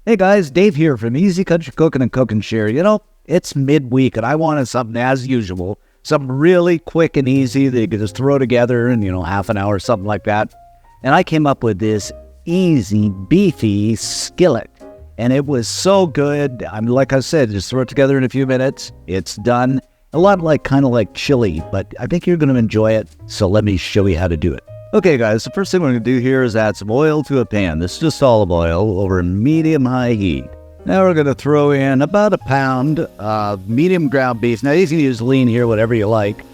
Hey guys, Dave here from Easy Country Cooking and Cook and Share. It's midweek and I wanted something as usual, something really quick and easy that you could just throw together in, half an hour, something like that. And I came up with this easy beefy skillet. And it was so good. Like I said, just throw it together in a few minutes. It's done. A lot kind of like chili, but I think you're going to enjoy it. So let me show you how to do it. Okay guys, the first thing we're going to do here is add some oil to a pan. This is just olive oil over medium-high heat. Now we're going to throw in about a pound of medium ground beef. Now you can use lean here, whatever you like.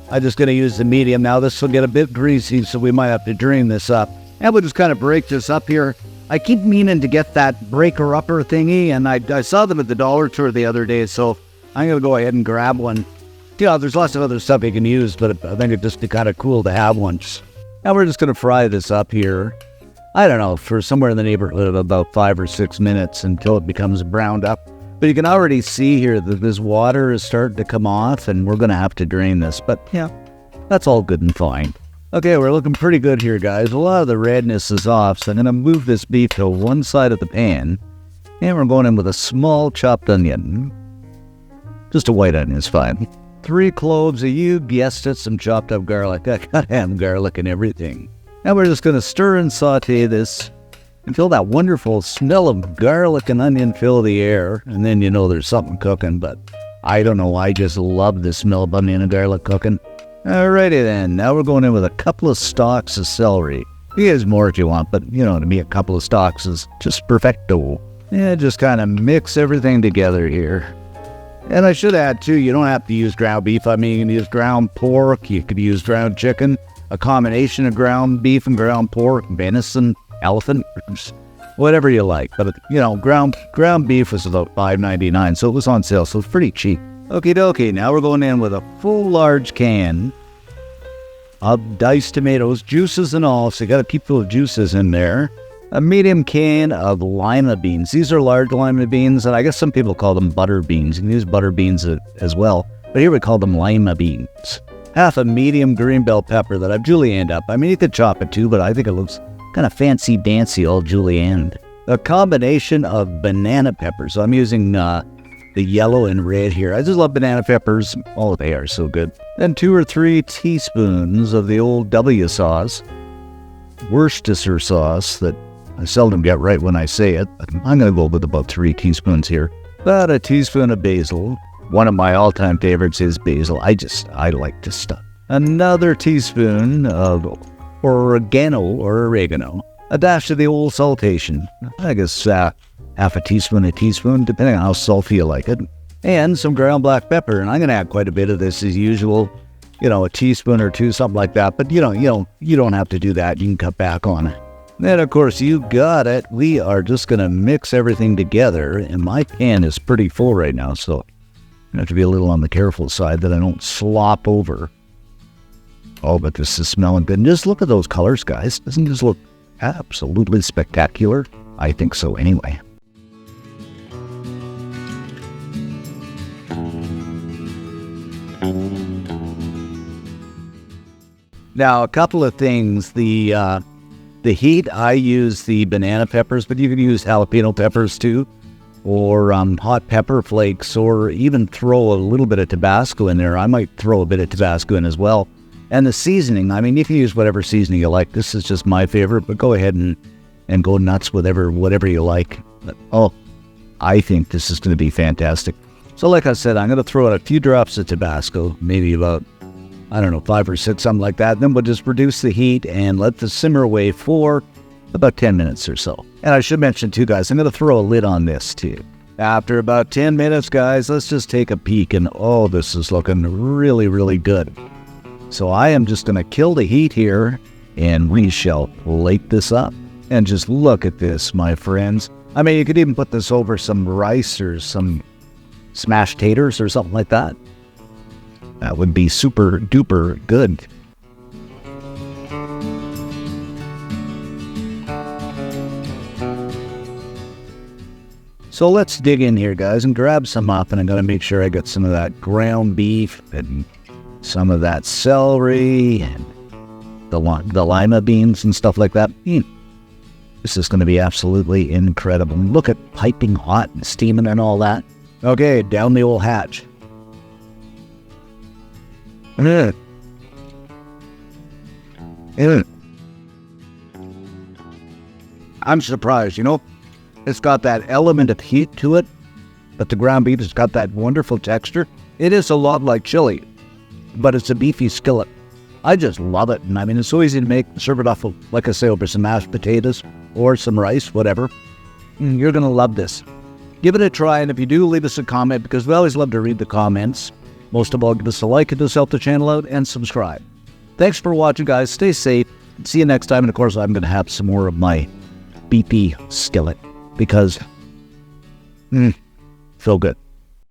I'm just going to use the medium. Now this will get a bit greasy, so we might have to drain this up. And we'll just kind of break this up here. I keep meaning to get that breaker-upper thingy, and I saw them at the dollar store the other day, so I'm going to go ahead and grab one. There's lots of other stuff you can use, but I think it'd just be kind of cool to have one. Now we're just going to fry this up here, I don't know, for somewhere in the neighborhood of about 5 or 6 minutes until it becomes browned up. But you can already see here that this water is starting to come off, and we're going to have to drain this. But yeah, that's all good and fine. Okay, we're looking pretty good here, guys. A lot of the redness is off, so I'm going to move this beef to one side of the pan. And we're going in with a small chopped onion. Just a white onion is fine. 3 cloves of, you guessed it, some chopped up garlic. I gotta have garlic and everything. Now we're just gonna stir and saute this until that wonderful smell of garlic and onion fill the air. And then there's something cooking, but I don't know, I just love the smell of onion and garlic cooking. Alrighty then, now we're going in with a couple of stalks of celery. You can use more if you want, but to me a couple of stalks is just perfecto. Yeah, just kind of mix everything together here. And I should add, too, you don't have to use ground beef. I mean, you can use ground pork, you could use ground chicken, a combination of ground beef and ground pork, venison, elephant, whatever you like. But, ground beef was about $5.99, so it was on sale, so it's pretty cheap. Okie dokie, now we're going in with a full large can of diced tomatoes, juices and all, so you got to keep those juices in there. A medium can of lima beans. These are large lima beans, and I guess some people call them butter beans. You can use butter beans as well, but here we call them lima beans. Half a medium green bell pepper that I've julienned up. I mean, you could chop it too, but I think it looks kind of fancy-dancy all julienned. A combination of banana peppers. So I'm using the yellow and red here. I just love banana peppers. Oh, they are so good. Then 2 or 3 teaspoons of the old W sauce. Worcestershire sauce that I seldom get right when I say it, but I'm going to go with about 3 teaspoons here. About a teaspoon of basil. One of my all-time favorites is basil. I like this stuff. Another teaspoon of oregano. A dash of the old saltation. I guess half a teaspoon, depending on how salty you like it. And some ground black pepper. And I'm going to add quite a bit of this as usual. A teaspoon or 2, something like that. But you don't have to do that. You can cut back on it. Then, of course, you got it. We are just going to mix everything together. And my pan is pretty full right now, so I have to be a little on the careful side that I don't slop over. Oh, but this is smelling good. And just look at those colors, guys. Doesn't this look absolutely spectacular? I think so anyway. Now, a couple of things. The heat, I use the banana peppers, but you can use jalapeno peppers too, or hot pepper flakes, or even throw a little bit of Tabasco in there. I might throw a bit of Tabasco in as well. And the seasoning, I mean, you can use whatever seasoning you like. This is just my favorite, but go ahead and go nuts with whatever you like. But, I think this is going to be fantastic. So like I said, I'm going to throw in a few drops of Tabasco, maybe about 5 or 6, something like that. Then we'll just reduce the heat and let this simmer away for about 10 minutes or so. And I should mention too, guys, I'm going to throw a lid on this too. After about 10 minutes, guys, let's just take a peek, and this is looking really, really good. So I am just going to kill the heat here, and we shall plate this up. And just look at this, my friends. I mean, you could even put this over some rice or some smashed taters or something like that. That would be super duper good. So let's dig in here, guys, and grab some up. And I'm going to make sure I got some of that ground beef and some of that celery and the lima beans and stuff like that. This is going to be absolutely incredible. Look at piping hot and steaming and all that. Okay, down the old hatch. I'm surprised, you know. It's got that element of heat to it, but the ground beef has got that wonderful texture. It is a lot like chili, but it's a beefy skillet. I just love it, and I mean, it's so easy to make. Serve it off, like I say, over some mashed potatoes or some rice, whatever. You're going to love this. Give it a try, and if you do, leave us a comment, because we always love to read the comments. Most of all, give us a like if this helped the channel out, and subscribe. Thanks for watching, guys. Stay safe. See you next time, and of course, I'm going to have some more of my beefy skillet, because feel good.